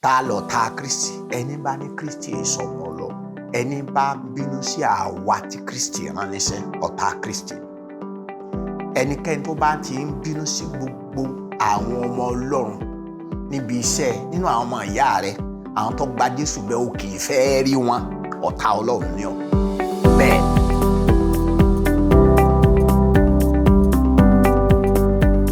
ta lọ ta Kristi ẹni bá ní Kristi ìsọmọ lọ ẹni bá bínú sí àwa tí Kristi rán níṣẹ́ ọ̀tá Kristi. Ẹnikẹ́ni tó bá ti ń bínú sí gbogbo àwọn ọmọ Ọlọ́run níbi iṣẹ́ nínú àwọn ọmọ ìyá rẹ̀ àwọn tó gba Jésù bẹ́ẹ̀ ò kì í fẹ́ rí wọn ọ̀tá Ọlọ́run ni ọ́ bẹ́ẹ̀.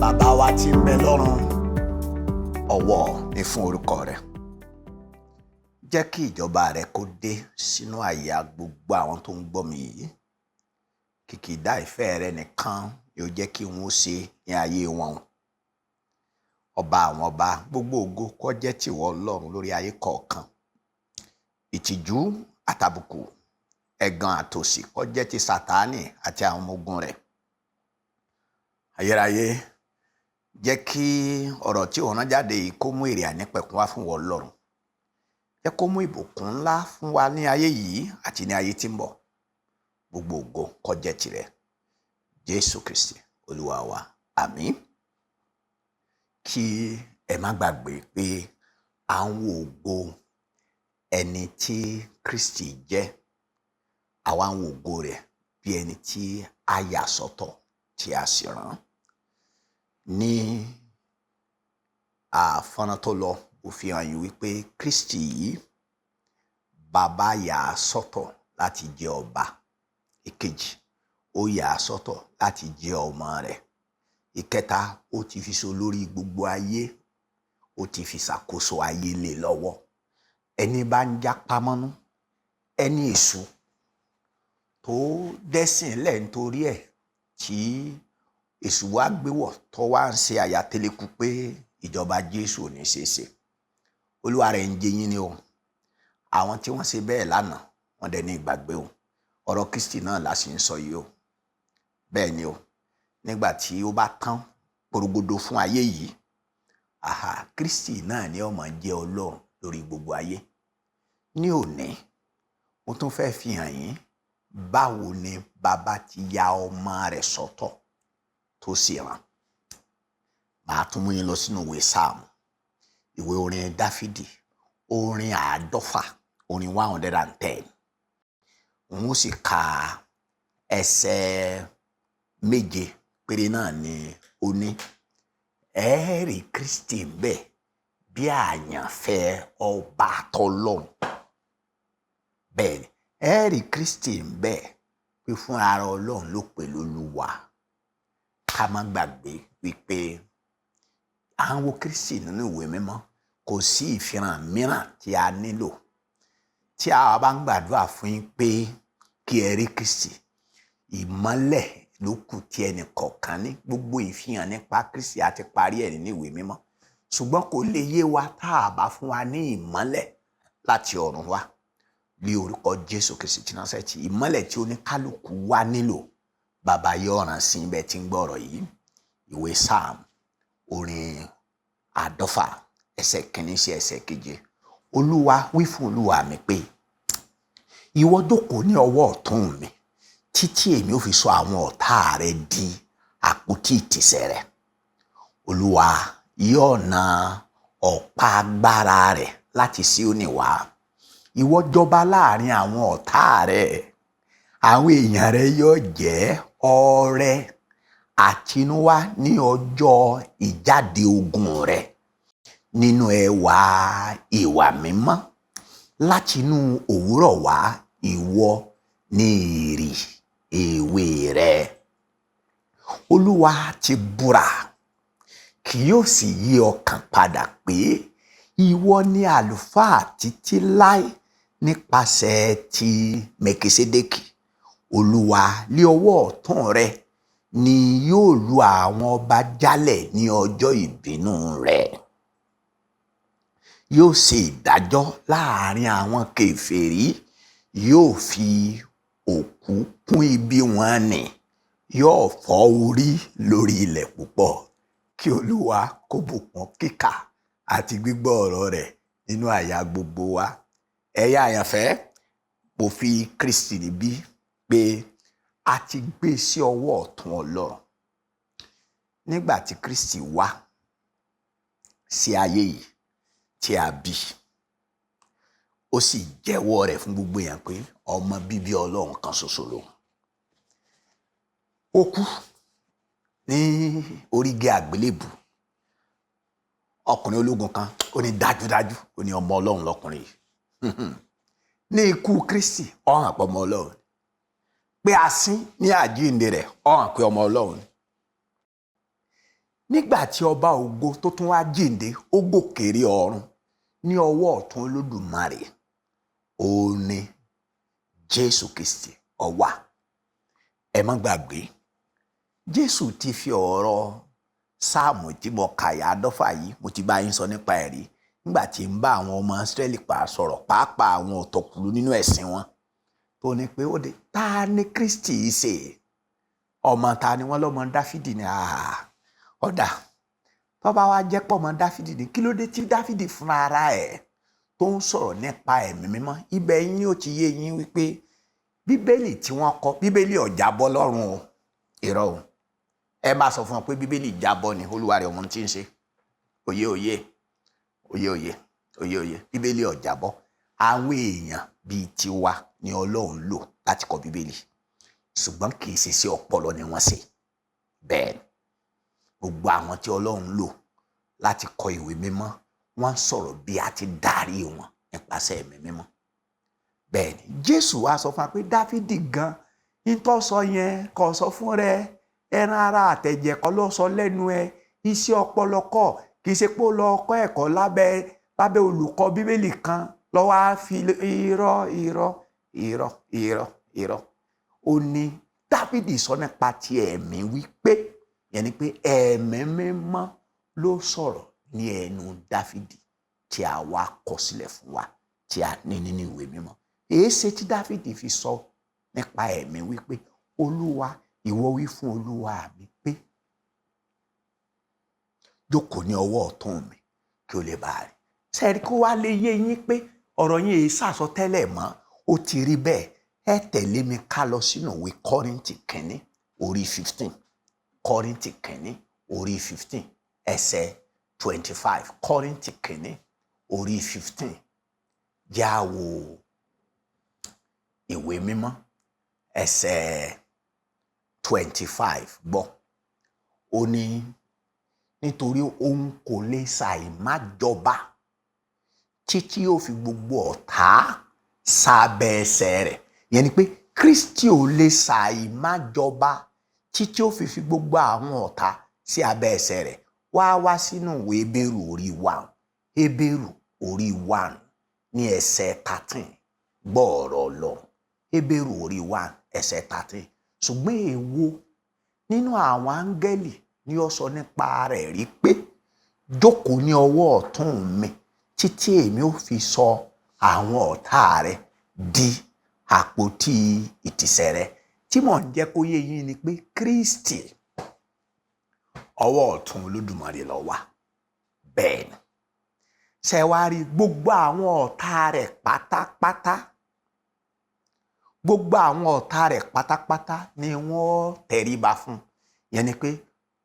Bàbá wa tí ń bẹ lọ́run ọ̀wọ̀ ni fún orúkọ rẹ̀. Jẹ́ kí ìjọba rẹ̀ kó dé sínú àyà gbogbo àwọn tó ń gbọ́ mi yìí. Kìkìdá ìfẹ́ rẹ̀ nìkan yóò jẹ́ kí wọ́n ṣe ní ayé wọn. Ọba àwọn ọba gbogbo ògo kó jẹ́ tìwọ Ọlọ́run lórí ayé kọ̀ọ̀kan. Ìtìjú àtàbùkù ẹ̀gàn àtòsí kó jẹ́ ti Sátánì àti àwọn ọmọ ogun rẹ̀. Ayérayé jẹ́ kí ọ̀rọ̀ tí òun rán jáde yìí kó mú èrè àìnípẹ̀kun wá fún wa Ọlọ́run. Jẹ́ kó mú ìbùkún ńlá fún wa ní ayé yìí àti ní ayé tí ń bọ̀. Gbogbo ògo kó jẹ́ tirẹ̀. Jésù Kristi Olúwa wa. Àmín. Kí ẹ má gbàgbé pé àwọn ògo ẹni tí Kristi jẹ́ àwọn ògo rẹ̀ bí ẹni tí a yà sọ́tọ̀ tí a sì rán. Ní àfọ́nà tó lọ ó fi hàn yín wípé Kristi yìí bàbá yà á sọ́tọ̀ láti jẹ́ ọba. Ìkejì ó yà á sọ́tọ̀ láti jẹ́ ọmọ rẹ̀. Ìkẹta ó ti fi so lórí gbogbo ayé ó ti fi ṣàkóso ayé lé lọ́wọ́. Ẹni bá ń jápá mọ́nú ẹni èṣù tó dẹ́sìn lẹ̀ nítorí ẹ̀ tí èṣù wá gbéwọ̀ tó wá ń ṣe àyàtẹ̀lẹ́kù pé ìjọba Jésù ò ní ṣeéṣe. Olúwa rẹ̀ ń jẹ yín ni o. Àwọn tí wọ́n ṣe bẹ́ẹ̀ lánàá wọ́n dẹ̀ ní ìgbàgbé o. Ọ̀rọ̀ Kristi náà la sì ń sọ yìí o. Bẹ́ẹ̀ ni o. Nígbà tí ó bá tán porogodo fún ayé yìí, Kristi náà ni ó máa jẹ́ Ọlọ́run lórí gbogbo ayé. Ní òní mo tún fẹ́ fi hàn yín báwo ni bàbá ti ya ọmọ rẹ̀ sọ́tọ̀ tó sì rán. Màá tún mú yín lọ sínú ìwé Sáàmù, ìwé orin Dáfídì, orin 100, orin 110. Òun ó sì ka ẹsẹ̀ 7 péré náà ni ó ní. Ẹ rí Kristi bẹ́ẹ̀ bí àyànfẹ́ ọba tọlọ́run. Bẹ́ẹ̀ ni ẹ rí Kristi bẹ́ẹ̀ pé fún ara Ọlọ́run ló pè lólúwa. Ká má gbàgbé wípé à ń wo Kristi nínú ìwé mímọ́ kò sí ìfihàn mìíràn tí a nílò. Tí a bá ń gbàdúrà fún yín pé kí ẹ rí Kristi, ìmọ́lẹ̀ ló kù tí ẹnì kọ̀ọ̀kan ní. Gbogbo ìfihàn nípa Kristi àti parí ẹ̀ nínú ìwé mímọ́. Ṣùgbọ́n kò lè yé wa tá a bá fún wa ní ìmọ́lẹ̀ láti ọ̀run wá. Ní orúkọ Jésù Kristi ti Násárẹ́tì, ìmọ́lẹ̀ tí oníkálùkù wá nílò bàbá yóò rán sí ibẹ̀ tí ń gbọ́rọ̀ yìí. Ìwé Sáàmù orin 100 ẹsẹ̀ 1 sí ẹsẹ̀ 7. Olúwa wí fún Olúwa mi pé ìwọ jókòó ní ọwọ́ ọ̀tún mi títí èmi ò fi sọ àwọn ọ̀tá rẹ di àpótí ìtìsẹ̀ rẹ. Olúwa yóò na ọ̀pá agbára rẹ̀ láti Síónì wá. Ìwọ jọba láàrin àwọn ọ̀tá rẹ. Àwọn èèyàn rẹ yóò jẹ́ ọrẹ àtinúwá ní ọjọ́ ìjáde ogun rẹ. Nínú ẹwà ìwà mímọ́ látinú òwúrọ̀ wá ìwọ ní ìrì èwe rẹ. Olúwa ti búra kì yóò sì yí ọkàn padà pé ìwọ ni àlùfáà títí láé nípasẹ̀ ti Mèkísédékì. Olúwa lé ọwọ́ ọ̀tún rẹ ni yóò lu àwọn ọba jálẹ̀ ní ọjọ́ ìbínú rẹ̀. Yóò ṣe ìdájọ́ láàrin àwọn kèfèrí, yóò fi òkú kún ibi wọn nì, yóò fọ́ orí lórí ilẹ̀ púpọ̀. Kí Olúwa kó bùkún kíkà àti gbígbọ́ ọ̀rọ̀ rẹ̀ nínú àyà gbogbo wa. Ẹ̀yin àyànfẹ́, mo fi Kristi níbí pé a ti gbé sí ọwọ́ ọ̀tún Ọlọ́run. Nígbà tí Kristi wá sí ayé yìí tí a bí ó sì jẹ́wọ́ rẹ̀ fún gbogbo èèyàn pé ọmọ bíbí Ọlọ́run kan ṣoṣo lòun. Ó kú ní orígi àgbélébù. Ọkùnrin ológun kan ó ní dájúdájú ó ní ọmọ Ọlọ́run lọkùnrin yìí. Ní ikú Kristi ó hàn pé ọmọ Ọlọ́run, pé a sín ní àjíǹde rẹ̀ ó hàn pé ọmọ Ọlọ́run. Nígbà tí ọba ògo tó tún wá jíǹde, ó gòkèrè ọ̀run ní ọwọ́ ọ̀tún Olódùmarè, ó ní Jésù Kristi ó wà. Ẹ má gbàgbé, Jésù ti fi ọ̀rọ̀ Sáàmù tí mo kà àádọ́fà yìí, mo ti bá yín sọ nípa ẹ̀rí nígbà tí ń bá àwọn ọmọ Ísírẹ́lì sọ̀rọ̀, pàápàá àwọn ọ̀tọ̀kùlú nínú ẹ̀sìn wọn, tó ní pé ó dé ta ni Kristi yìí ṣe? Ọmọ ta ni wọ́n lọ́mọ Dáfídì ni? Ọ̀dà tó bá wá jẹ́ pọ̀ mọ́ Dáfídì ni, kí ló dé tí Dáfídì fúnra ara ẹ̀ tó ń sọ̀rọ̀ nípa ẹ̀mí mímọ́? Ibẹ̀ yín ó ti yé yín wípé Bíbélì tí wọ́n kọ, Bíbélì ò jábọ́ lọ́run o, irọ́ o. Ẹ bá sọ fún wọn pé Bíbélì jábọ́ ni, Olúwa rẹ̀ ọmọ tí ń ṣe. Òye. Bíbélì ò jábọ́. Àwọn èèyàn bíi tiwa ni Ọlọ́run lò láti kọ Bíbélì, ṣùgbọ́n kì í ṣe sí ọpọlọ ni wọ́n ṣe. Bẹ́ẹ̀ gbogbo àwọn tí Ọlọ́run lò láti kọ ìwé mímọ́, wọ́n sọ̀rọ̀ bí a ti darí wọn nípasẹ̀ ẹ̀mí mímọ́. Bẹ́ẹ̀ ni Jésù wá sọ fún wa pé Dáfídì gan ní tó sọ yẹn kò sọ fún rẹ̀, ẹran ara àtẹ̀jẹ̀ kọ́ ló sọ lẹ́nu ẹ, iṣẹ́ ọpọlọ kọ́, kì í ṣe pé ó lọ kọ́ ẹ̀kọ́ lábẹ́ olùkọ́ Bíbélì kan ló wá fi irọ́. Ó ní Dáfídì sọ nípa ti ẹ̀mí wípé, yẹn ni pé ẹ̀mí mímọ́ ló sọ̀rọ̀ ní ẹnu Dáfídì tí a wá kọ sílẹ̀ fún wa tí a ní nínú ìwé mímọ́. Èé ṣe tí Dáfídì fi sọ nípa ẹ̀mí wípé Olúwa, ìwọ wí fún Olúwa mi pé jókòó ní ọwọ́ ọ̀tún mi kí o lè bá rí. Sẹ́ẹ̀rí kó wá lè yé yín pé ọ̀rọ̀ yín èé sàsọtẹ́lẹ̀ mọ́, ó ti rí bẹ́ẹ̀. Ẹ tẹ̀lé mi ká lọ sínú ìwé Kọ́ríńtì kìíní orí 15. Kọ́ríńtì kìíní orí 15 ẹsẹ̀ 25. Kọ́ríńtì kìíní orí 15. Já wo ìwé mímọ́ ẹsẹ̀ 25 gbọ́. Ó ní nítorí òun kò lè ṣàì má jọba títí ó fi gbogbo ọ̀tá sábẹ́ ẹsẹ̀ rẹ̀. Yẹn ni pé Kristi ò lè ṣàì má jọba títí ó fi gbogbo àwọn ọ̀tá sí abẹ́ ẹsẹ̀ rẹ̀. Wá sínú ìwé Hébérù orí 1. Hébérù orí 1 ní ẹsẹ̀ 13. Gbọ́ ọ̀rọ̀ Ọlọ́run. Hébérù orí 1 ẹsẹ̀ 13. Ṣùgbọ́n èwo nínú àwọn áńgẹ́lì ni ó sọ nípa rẹ̀ rí pé jókòó ní ọwọ́ ọ̀tún mi títí èmi ó fi sọ àwọn ọ̀tá rẹ̀ di àpótí ìtìsẹ̀ rẹ̀? Tí mò ń jẹ́ kó yé yín ni pé Kristi ọwọ́ ọ̀tún Olódùmarè ló wà. Bẹ́ẹ̀ ni ṣe wá rí gbogbo àwọn ọ̀tá rẹ̀ pátápátá, gbogbo àwọn ọ̀tá rẹ̀ pátápátá ni wọ́n tẹríba fún. Yẹn ni pé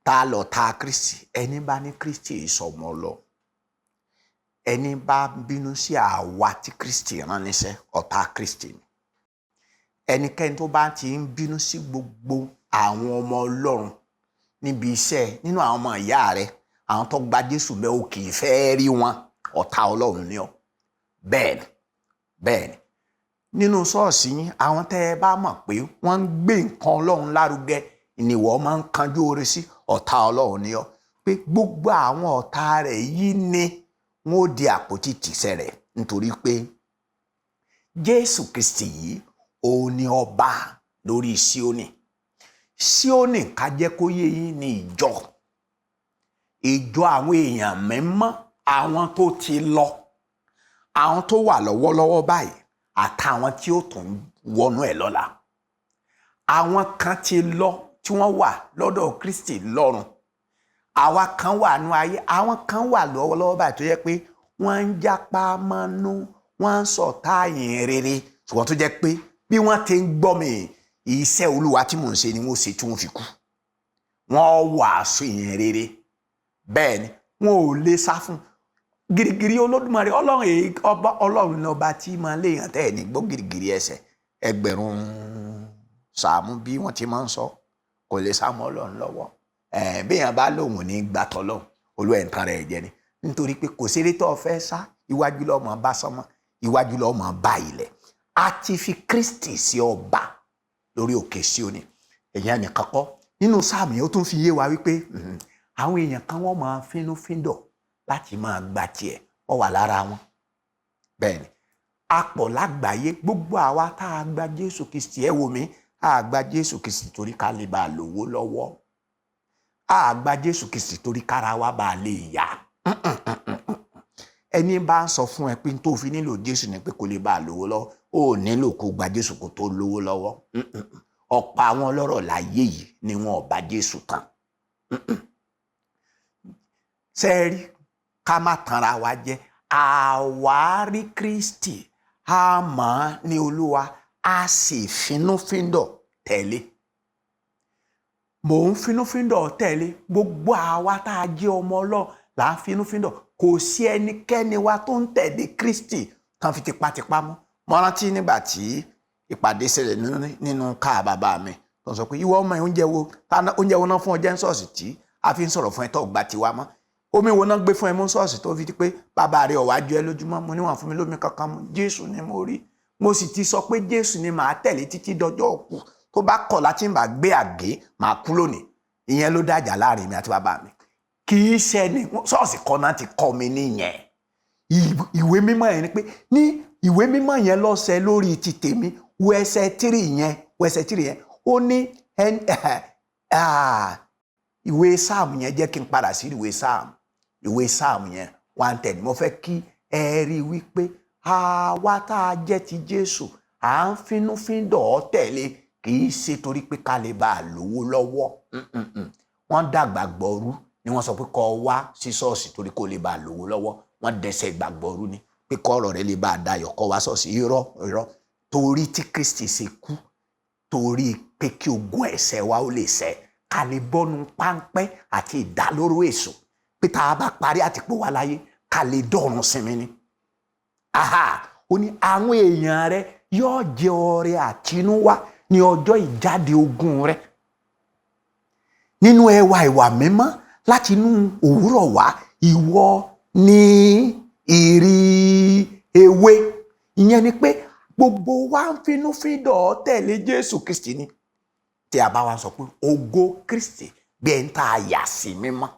ta lọ̀tá Kristi? Ẹni bá ní Kristi ìsọmọ Ọlọ́run, ẹni bá bínú sí àwa tí Kristi rán níṣẹ́, ọ̀tá Kristi ni. Ẹnikẹ́ni tó bá ti ń bínú sí gbogbo àwọn ọmọ Ọlọ́run níbi iṣẹ́, nínú àwọn ọmọ ìyá rẹ̀, àwọn tó gba Jésù bẹ́ẹ̀ ó kì í fẹ́ rí wọn, ọ̀tá Ọlọ́run ni ọ́. Bẹ́ẹ̀ ni nínú ṣọ́ọ̀ṣì yín, àwọn tẹ́ ẹ bá mọ̀ pé wọ́n ń gbé nǹkan Ọlọ́run lárugẹ ni ìwọ máa ń kanjú oore sí, ọ̀tá Ọlọ́run ni ọ́. Pé gbogbo àwọn ọ̀tá rẹ̀ yìí ni wọ́n ó di àpótí ìtìsẹ̀ rẹ̀, nítorí pé Jésù Kristi yìí òun ni ọba lórí Síónì. Síónì ká jẹ́ kó yé yín ní ìjọ àwọn èèyàn mímọ́, àwọn tó ti lọ, àwọn tó wà lọ́wọ́lọ́wọ́ báyìí àtàwọn tí ó tún wọnú ẹ̀ lọ́la. Àwọn kan ti lọ tí wọ́n wà lọ́dọ̀ Kristi lọ́run. Àwa kan wà nú ayé, àwọn kan wà lọ́wọ́lọ́wọ́ báyìí tó jẹ́ pé wọ́n ń jápá mọ́nú, wọ́n ń sọ̀tá ìyìn rere, ṣùgbọ́n tó jẹ́ pé bí wọ́n ti ń gbọ́ mi, iṣẹ́ Olúwa tí mò ń ṣe ni wọ́n ṣe tí wọ́n fi kú. Wọ́n wàásù ìyìn rere. Bẹ́ẹ̀ ni wọn ò lè sá fún. gìrìgìrì Olódùmarè Ọlọ́run lọ́ba tí máa léèyàn tẹ́ ẹ̀ ní gbọ́ gìrìgìrì ẹsẹ̀ ẹgbẹ̀rún Sàámù bí wọ́n ti máa ń sọ kò lè sá mọ́ Ọlọ́run lọ́wọ́ béèyàn bá lóhùn ní gbàtọ́ lọ́hùn olú ẹ̀ ń tan rẹ̀ jẹ ni nítorí pé kò sí eré tó fẹ́ sá iwájú lọ́mọ bá sánmọ́ iwájú lọ́mọ bá ilẹ̀ a ti fi Kristi sí ọba lórí òkè Síónì èyàn nìkan kọ́ nínú sáàmù yẹn ó tún fi yé wa wípé àwọn èèyàn kan wọ́n máa fínúfíndọ̀ láti máa gba tiẹ̀ wọ́n wà lára wọn bẹ́ẹ̀ ni a pọ̀ lágbàáyé gbogbo àwa tá a gba Jésù Kristi ẹ wò mí a gba Jésù Kristi torí ká lè bá a lówó lọ́wọ́ a gba Jésù Kristi torí kára wa bá a lè yá ẹni bá ń sọ fún ẹ pé tó fi nílò Jésù ni pé kò lè bá a lówó lọ́wọ́ ó nílò kó gba Jésù kó tó lówó lọ́wọ́ ọ̀pọ̀ àwọn ọlọ́rọ̀ láyé yìí ni wọn ò bá Jésù tán sẹ́ẹ̀rí ká má tanra wa jẹ́ àwárí Kristi a mọ̀ ní Olúwa a sì fínúfíndọ̀ tẹ̀lé mò ń fínúfíndọ̀ tẹ̀lé gbogbo àwa tá a jẹ́ ọmọ Ọlọ́run là ń fínúfíndọ̀ kò sí ẹnikẹ́ni wa tó ń tẹ̀lé Kristi kan fi tipátipá mú mo rántí nígbà tí ìpàdé ṣẹlẹ̀ nínú káà bàbá mi tó ń sọ pé ìwọ ọmọ oúnjẹ wo náà fún ọjọ́ ṣọ́ọ̀ṣì tí a fi ń sọ̀rọ̀ fún ẹ tó gba tiwa mọ́ omi wo náà gbé fún ẹ mú ṣọ́ọ̀ṣì tó fi di pé bàbá rẹ ọ̀wá jọ ẹ lójúmọ́ mo níwọ̀n fún mi lómi kankan mu Jésù ni mo rí mo sì ti sọ pé Jésù ni màá tẹ̀lé títí dọjọ́ òkú tó bá kọ̀ láti ń bá gbé àgé màá kú lónìí ìyẹn ló dájà láàrin mi àti bàbá mi kì í ṣe ni ṣọ́ọ̀ṣì kan náà ti kọ́ mi nìyẹn ìwé mímọ́ yẹn ni pé ní ìwé mímọ́ yẹn lọ́sẹ̀ lórí ti tèmi wẹsẹ̀ 3 yẹn ó ní ìwé sáàmù yẹn jẹ́ kí n padà sí ìwé sáàmù yẹn 110 mo fẹ́ kí ẹ rí wípé àwa tá a jẹ́ ti Jésù à ń fínúfíndọ̀ tẹ̀lé kì í ṣe torí pé ká lè bá a lówó lọ́wọ́ wọ́n dàgbà gbọ́rú ni wọ́n sọ pé kó wá sí ṣọ́ọ̀ṣì torí kó lè bá a lówó lọ́wọ́ wọ́n dẹsẹ̀ ìgbàgbọ́rú ni pé kọ́ ọ̀rọ̀ rẹ lè bá a dayọ̀ kó wá ṣọ́ọ̀ṣì irọ́ torí tí Kristi ṣe kú torí pé kí ogun ẹ̀ṣẹ̀ wa ó lè ṣẹ ká lè bọ́nu páńpẹ́ àti ìdálóró èṣù pé tá a bá parí àti pé wà láyé ká lè dọ̀run sinmi ni. ó ní àwọn èèyàn rẹ yóò jẹ ọrẹ àtinúwá ní ọjọ́ ìjáde ogun rẹ nínú ẹwà ìwà mímọ́ láti inú òwúrọ̀ wá ìwọ ní ìrì ewé ìyẹn ni pé gbogbo wa ń fínúfíndọ̀ tẹ̀lé Jésù Kristi ni tí a bá wa sọ pé ògo Kristi bí ẹni tá a yà sí mímọ́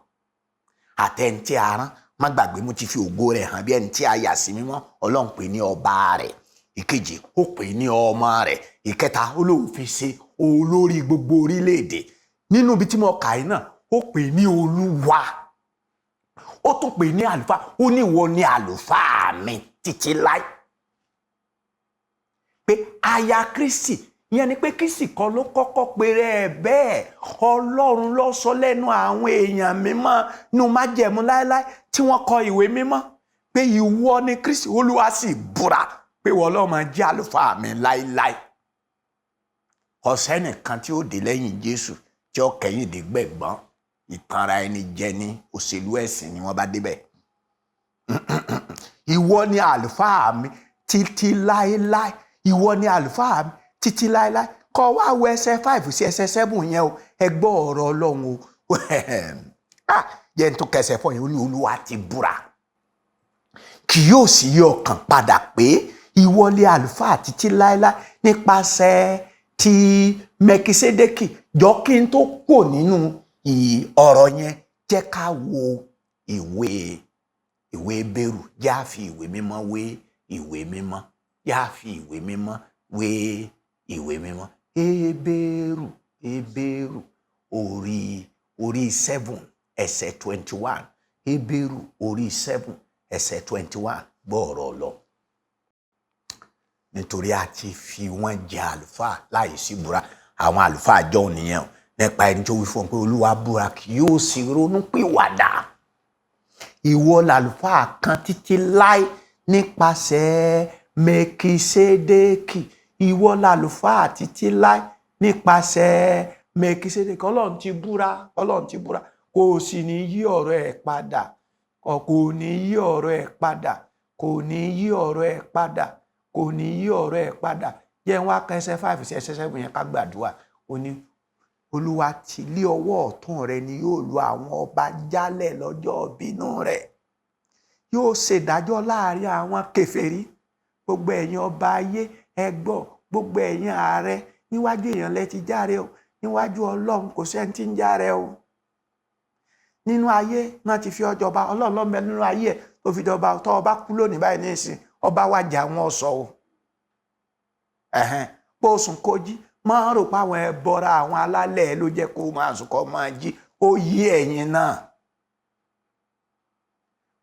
àtẹni tí a rán má gbàgbé mo ti fi ògo rẹ̀ hàn bí ẹni tí a yà sí mímọ́ Ọlọ́run pè ní ọba rẹ̀ ìkejì ó pè ní ọmọ rẹ̀ ìkẹta ó lóun fi ṣe olórí gbogbo orílẹ̀-èdè nínú ibi tí mo kà í náà ó pè ní Olúwa ó tún pè ní àlùfáà ó ní ìwọ ni àlùfáà mi títí láì pé aya Kristi ìyẹn ni pé Kristi kọ́ ló kọ́kọ́ pèrè ẹ̀ bẹ́ẹ̀ Ọlọ́run ló sọ lẹ́nu àwọn èèyàn mímọ́ nínú májẹ̀mú láéláé tí wọ́n kọ ìwé mímọ́ pé ìwọ ni Kristi Olúwa sì búra pé ìwọ ló máa jẹ́ àlùfáà mi láéláé ọ̀sẹ̀ nìkan tí ó dé lẹ́yìn Jésù tí ó kẹ́yìn dé gbẹ̀gbọ́n ìtanra ẹni jẹ ní òṣèlú ẹ̀sìn ni wọ́n bá débẹ̀ ìwọ ni àlùfáà mi títí láéláé ìwọ ni àlùfáà mi títí láéláé kọ wá wo ẹsẹ̀ 5 sí ẹsẹ̀ 7 yẹn o ẹ gbọ́ ọ̀rọ̀ Ọlọ́run o jẹ́ n tó kẹsẹ̀ fọ́ yẹn ó ní Olúwa ti búra kì yóò sì yí ọkàn padà pé ìwọ ni àlùfáà títí láéláé nípasẹ̀ ti Mẹkisédékì jọ kí n tó kò nínú ọ̀rọ̀ yẹn jẹ́ ká wo ìwé Hébérù já fi ìwé mímọ́ wé ìwé mímọ́ já fi ìwé mímọ́ wé ìwé mímọ́ Hébérù orí 7 ẹsẹ̀ 21 Hébérù orí 7 ẹsẹ̀ 21 gbọ́ ọ̀rọ̀ lọ nítorí a ti fi wọ́n jẹ àlùfáà láì sí búra àwọn àlùfáà jọ nìyẹn nípa ẹni tó wí fún pé Olúwa búra kì yóò sì ronú pìwàdà ìwọ làlùfáà kan títí láì nípasẹ̀ Mẹkisédékì ìwọ làlùfáà títí láì nípasẹ̀ Mẹkisédékì Ọlọ́run ti búra kò sì ní yí ọ̀rọ̀ ẹ̀ padà kò ní yí ọ̀rọ̀ ẹ̀ padà, kò ní yí ọ̀rọ̀ ẹ̀ padà, kò ní yí ọ̀rọ̀ ẹ̀ padà. Jẹ́ n wá ka ẹsẹ̀ 5 sí ẹsẹ̀ 7 yẹn ká gbàdúrà. Ó ní Olúwa ti lé ọwọ́ ọ̀tún rẹ̀ ni yóò lu àwọn ọba jálẹ̀ lọ́jọ́ ìbínú rẹ̀. Yóò ṣèdájọ́ láàrin àwọn kèfèrí. Gbogbo ẹ̀yin ọba ayé ẹ gbọ́, gbogbo ẹ̀yin ààrẹ, níwájú èèyàn lẹ ti járe o, níwájú Ọlọ́run kò sẹ́ni tí ń járe o. Nínú ayé náà ti fi ọjọba, Ọlọ́run ló ń bẹ nínú ayé ẹ̀ tó fi jọba. Tó ọba kú lónìí báyìí ní ìsìn, ọba wájà wọn sọ o. Bó sùn kó jí, máa rò pé àwọn ẹbọra àwọn alálẹ̀ ló jẹ́ kó máa sùn kó máa jí. Ó yí ẹ̀yin náà.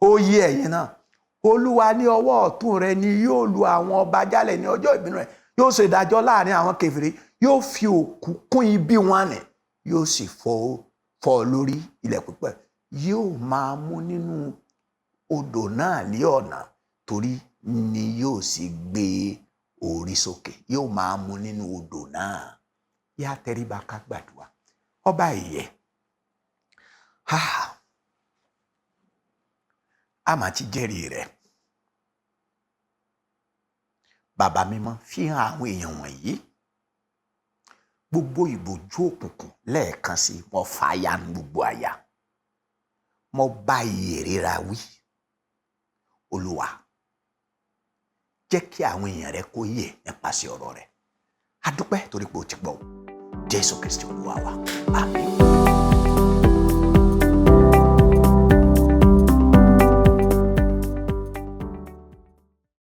Ó yí ẹ̀yin náà. Olúwa ní ọwọ́ ọ̀tún rẹ̀ ni yóò lu àwọn ọba jálẹ̀ ní ọjọ́ ìbínú rẹ̀. Yóò ṣèdájọ́ láàrin àwọn kèfèrí. Yóò fi òkú kún ibi wọn nì. Yóò sì fọ́ lórí ilẹ̀ pípẹ́. Yóò máa mú nínú odò náà lé ọ̀nà, torí ni yóò sì gbé orí sókè. Yóò máa mú nínú odò náà. Yá tẹríba ká gbàdúrà. Ọba ìyè, a máa ti jẹ́rìí rẹ̀. Bàbá mímọ́, fi hàn àwọn èèyàn wọ̀nyí gbogbo ìbòjú òkùnkùn lẹ́ẹ̀kan sí. Mo fàya ní gbogbo àyà. Mo bá ìríra wí. Olúwa, jẹ́ kí àwọn èèyàn rẹ kó yè nípasẹ̀ ọ̀rọ̀ rẹ̀. A dúpẹ́ torí pé o ti gbọ́. Jésù Kristi Olúwa wa. Àmín.